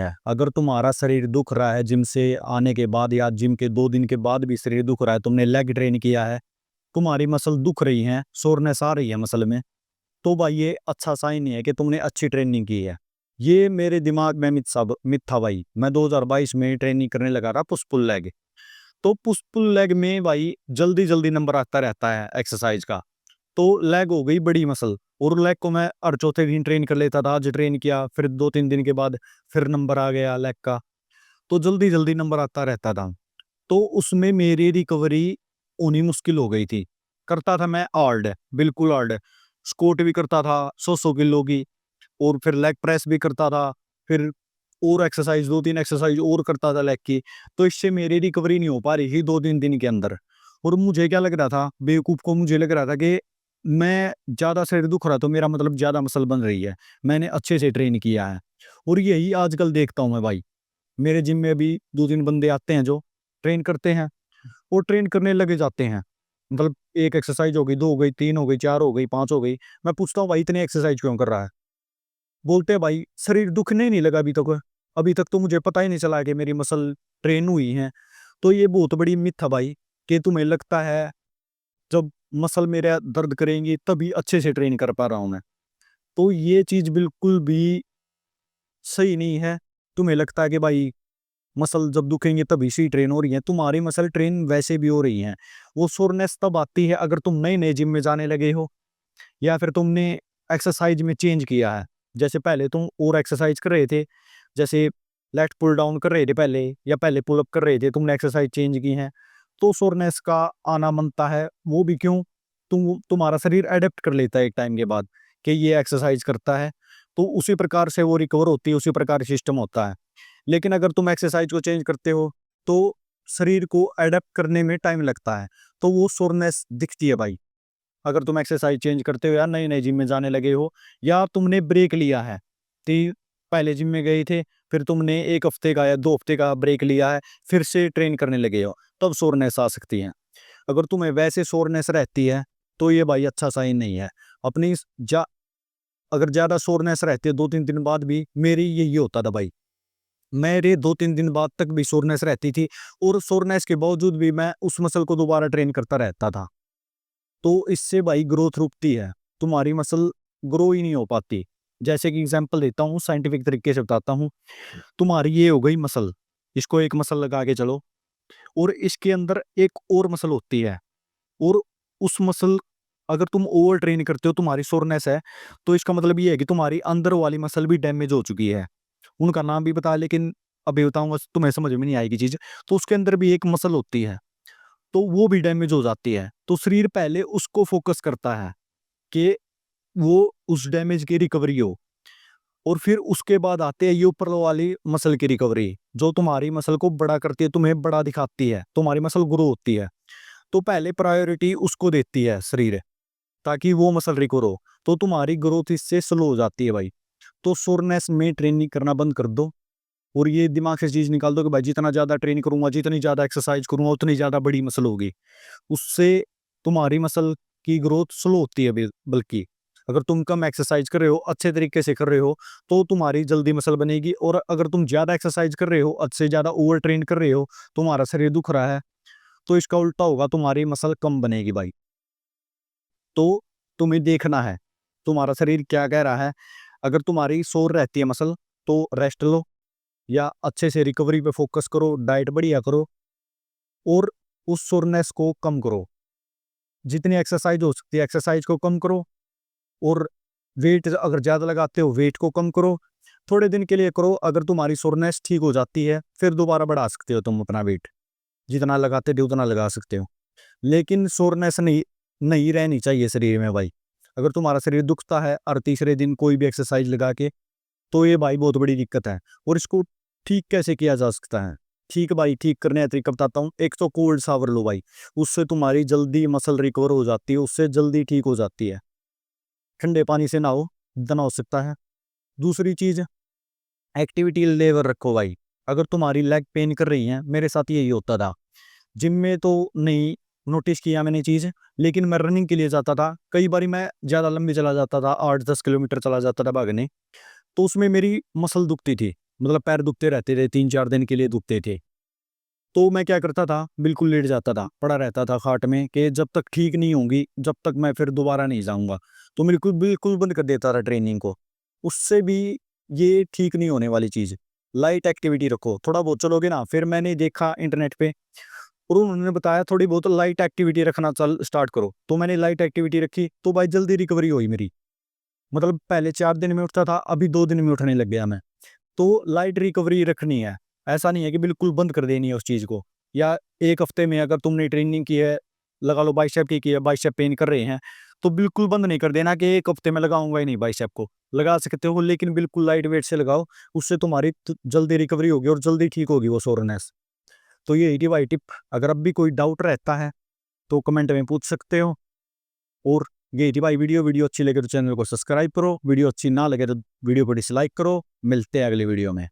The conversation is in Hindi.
है। अगर तुम्हारा शरीर दुख रहा है जिम से आने के बाद या जिम के 2 दिन के बाद भी शरीर दुख रहा है, तुमने लेग ट्रेन किया है, तुम्हारी मसल दुख रही है, सोरनेस आ रही है मसल में, तो भाई ये अच्छा साइन नहीं है कि तुमने अच्छी ट्रेनिंग की है। ये मेरे दिमाग में मिथ था भाई। मैं 2022 में ट्रेनिंग करने लगा था पुश पुल लेग। तो पुश पुल लेग में भाई जल्दी जल्दी नंबर आता रहता है एक्सरसाइज का। तो लेग हो गई बड़ी मसल, और लेग को मैं हर चौथे दिन ट्रेन कर लेता था। आज ट्रेन किया, फिर 2-3 दिन के बाद फिर नंबर आ गया लेग का। तो जल्दी जल्दी नंबर आता रहता था। तो उसमें मेरी रिकवरी होनी मुश्किल हो गई थी। करता था मैं हार्ड, बिल्कुल हार्ड, स्क्वाट भी करता था 100-100 किलो की, और फिर लेग प्रेस भी करता था, फिर और एक्सरसाइज 2-3 एक्सरसाइज और करता था लेग की। तो इससे मेरी रिकवरी नहीं हो पा रही थी 2-3 दिन के अंदर। और मुझे क्या लग रहा था, बेवकूफ़ को मुझे लग रहा था कि मैं ज़्यादा सिर दुख रहा तो मेरा मतलब ज़्यादा मसल बन रही है, मैंने अच्छे से ट्रेन किया है। और यही आजकल देखता हूँ मैं भाई। मेरे जिम में अभी 2-3 बंदे आते हैं जो ट्रेन करते हैं, और ट्रेन करने लगे जाते हैं। मतलब एक एक्सरसाइज हो गई, 2 हो गई, 3 हो गई, 4 हो गई, 5 हो गई। मैं पूछता हूँ भाई इतनी एक्सरसाइज क्यों कर रहा है? बोलते हैं भाई शरीर दुखने नहीं लगा अभी तक। अभी तक तो मुझे पता ही नहीं चला कि मेरी मसल ट्रेन हुई है। तो ये बहुत बड़ी मिथ है भाई, कि तुम्हें लगता है जब मसल मेरा दर्द करेंगी तभी अच्छे से ट्रेन कर पा रहा हूँ मैं। तो ये चीज़ बिल्कुल भी सही नहीं है। तुम्हें लगता है कि भाई मसल जब दुखेंगे तभी से ही ट्रेन हो रही है, तुम्हारी मसल ट्रेन वैसे भी हो रही है। वो सोरनेस तब आती है अगर तुम नए नए जिम में जाने लगे हो, या फिर तुमने एक्सरसाइज में चेंज किया है। जैसे पहले तुम और एक्सरसाइज कर रहे थे, जैसे लेट पुल डाउन कर रहे थे पहले, या पहले पुल अप कर रहे थे, तुमने एक्सरसाइज चेंज की है, तो सोरनेस का आना मनता है। वो भी क्यों? तुम्हारा शरीर अडेप्ट कर लेता है एक टाइम के बाद कि ये एक्सरसाइज करता है, तो उसी प्रकार से वो रिकवर होती है, उसी प्रकार सिस्टम होता है। लेकिन अगर तुम एक्सरसाइज को चेंज करते हो तो शरीर को अडेप्ट करने में टाइम लगता है, तो वो सोरनेस दिखती है भाई। अगर तुम एक्सरसाइज चेंज करते हो या नए नए जिम में जाने लगे हो, या तुमने ब्रेक लिया है, कि पहले जिम में गए थे, फिर तुमने 1 हफ्ते का या 2 हफ्ते का ब्रेक लिया है, फिर से ट्रेन करने लगे हो, तब सोरनेस आ सकती है। अगर तुम्हें वैसे सोरनेस रहती है तो ये भाई अच्छा साइन नहीं है। अपनी जा अगर ज़्यादा सोरनेस रहती है 2-3 दिन बाद भी, मेरी यही होता था भाई। मेरे 2-3 दिन बाद तक भी सोरनेस रहती थी, और सोरनेस के बावजूद भी मैं उस मसल को दोबारा ट्रेन करता रहता था। तो इससे भाई ग्रोथ रुकती है, तुम्हारी मसल ग्रो ही नहीं हो पाती। जैसे कि एग्जांपल देता हूँ, साइंटिफिक तरीके से बताता हूँ। तुम्हारी ये हो गई मसल, इसको एक मसल लगा के चलो, और इसके अंदर एक और मसल होती है, और उस मसल अगर तुम ओवर ट्रेन करते हो, तुम्हारी सोरनेस है, तो इसका मतलब ये है कि तुम्हारी अंदर वाली मसल भी डैमेज हो चुकी है। उनका नाम भी पता है, लेकिन अभी बताऊंगा तुम्हें समझ में नहीं आएगी चीज। तो उसके अंदर भी एक मसल होती है, तो वो भी डैमेज हो जाती है। तो शरीर पहले उसको फोकस करता है कि वो उस डैमेज की रिकवरी हो, और फिर उसके बाद आते हैं ये ऊपर वाली मसल की रिकवरी, जो तुम्हारी मसल को बड़ा करती है, तुम्हें बड़ा दिखाती है, तुम्हारी मसल ग्रो होती है। तो पहले प्रायोरिटी उसको देती है शरीर, ताकि वो मसल रिकवर हो। तो तुम्हारी ग्रोथ इससे स्लो हो जाती है भाई। तो सोरनेस में ट्रेनिंग करना बंद कर दो, और ये दिमाग से चीज निकाल दो कि भाई जितना ज्यादा ट्रेन करूंगा, जितनी ज्यादा एक्सरसाइज करूंगा, उतनी ज्यादा बड़ी मसल होगी। उससे तुम्हारी मसल की ग्रोथ स्लो होती है। बल्कि अगर तुम कम एक्सरसाइज कर रहे हो, अच्छे तरीके से कर रहे हो, तो तुम्हारी जल्दी मसल बनेगी। और अगर तुम ज्यादा एक्सरसाइज कर रहे हो, अच्छे से ज्यादा ओवर ट्रेन कर रहे हो, तुम्हारा शरीर दुख रहा है, तो इसका उल्टा होगा, तुम्हारी मसल कम बनेगी भाई। तो तुम्हें देखना है तुम्हारा शरीर क्या कह रहा है। अगर तुम्हारी सोर रहती है मसल, तो रेस्ट लो, या अच्छे से रिकवरी पे फोकस करो, डाइट बढ़िया करो, और उस सोरनेस को कम करो। जितनी एक्सरसाइज हो सकती है एक्सरसाइज को कम करो, और वेट अगर ज़्यादा लगाते हो वेट को कम करो। थोड़े दिन के लिए करो, अगर तुम्हारी सोरनेस ठीक हो जाती है फिर दोबारा बढ़ा सकते हो तुम अपना वेट, जितना लगाते थे उतना लगा सकते हो। लेकिन सोरनेस नहीं नहीं रहनी चाहिए शरीर में भाई। अगर तुम्हारा शरीर दुखता है हर तीसरे दिन कोई भी एक्सरसाइज लगा के, तो ये भाई बहुत बड़ी दिक्कत है। और इसको ठीक कैसे किया जा सकता है? ठीक भाई, ठीक करने का तरीका बताता हूँ। एक तो कोल्ड शावर लो भाई, उससे तुम्हारी जल्दी मसल रिकवर हो जाती है, उससे जल्दी ठीक हो जाती है। ठंडे पानी से नहाओ, इतना हो सकता है। दूसरी चीज, एक्टिविटी लेवल रखो भाई। अगर तुम्हारी लेग पेन कर रही है, मेरे साथ यही होता था। जिम में तो नहीं नोटिस किया मैंने चीज, लेकिन मैं रनिंग के लिए जाता था, कई बार मैं ज्यादा लंबी चला जाता था, 8-10 किलोमीटर चला जाता था भागने। तो उसमें मेरी मसल दुखती थी, मतलब पैर दुखते रहते थे, 3-4 दिन के लिए दुखते थे। तो मैं क्या करता था, बिल्कुल लेट जाता था, पड़ा रहता था खाट में कि जब तक ठीक नहीं होंगी, जब तक मैं फिर दोबारा नहीं जाऊँगा। तो बिल्कुल बिल्कुल बंद कर देता था ट्रेनिंग को। उससे भी ये ठीक नहीं होने वाली चीज़। लाइट एक्टिविटी रखो, थोड़ा बहुत चलोगे ना, फिर मैंने देखा इंटरनेट पे और उन्होंने बताया थोड़ी बहुत लाइट एक्टिविटी रखना चल स्टार्ट करो। तो मैंने लाइट एक्टिविटी रखी, तो भाई जल्दी रिकवरी हुई मेरी। मतलब पहले 4 दिन में उठता था, अभी 2 दिन में उठने लग गया मैं। तो लाइट रिकवरी रखनी है। ऐसा नहीं है कि बिल्कुल बंद कर देनी है उस चीज़ को, या 1 हफ्ते में अगर तुमने ट्रेनिंग की है, लगा लो बाइसेप की है, बाइसेप पेन कर रहे हैं, तो बिल्कुल बंद नहीं कर देना कि 1 हफ्ते में लगाऊँगा ही नहीं बाइसेप को। लगा सकते हो, लेकिन बिल्कुल लाइट वेट से लगाओ, उससे तुम्हारी जल्दी रिकवरी होगी और जल्दी ठीक होगी वो सोरनेस। तो यही थी भाई टिप। अगर अब भी कोई डाउट रहता है तो कमेंट में पूछ सकते हो। और यही थी भाई वीडियो। वीडियो अच्छी लगे तो चैनल को सब्सक्राइब करो, वीडियो अच्छी ना लगे तो वीडियो को डिसलाइक करो। मिलते हैं अगली वीडियो में।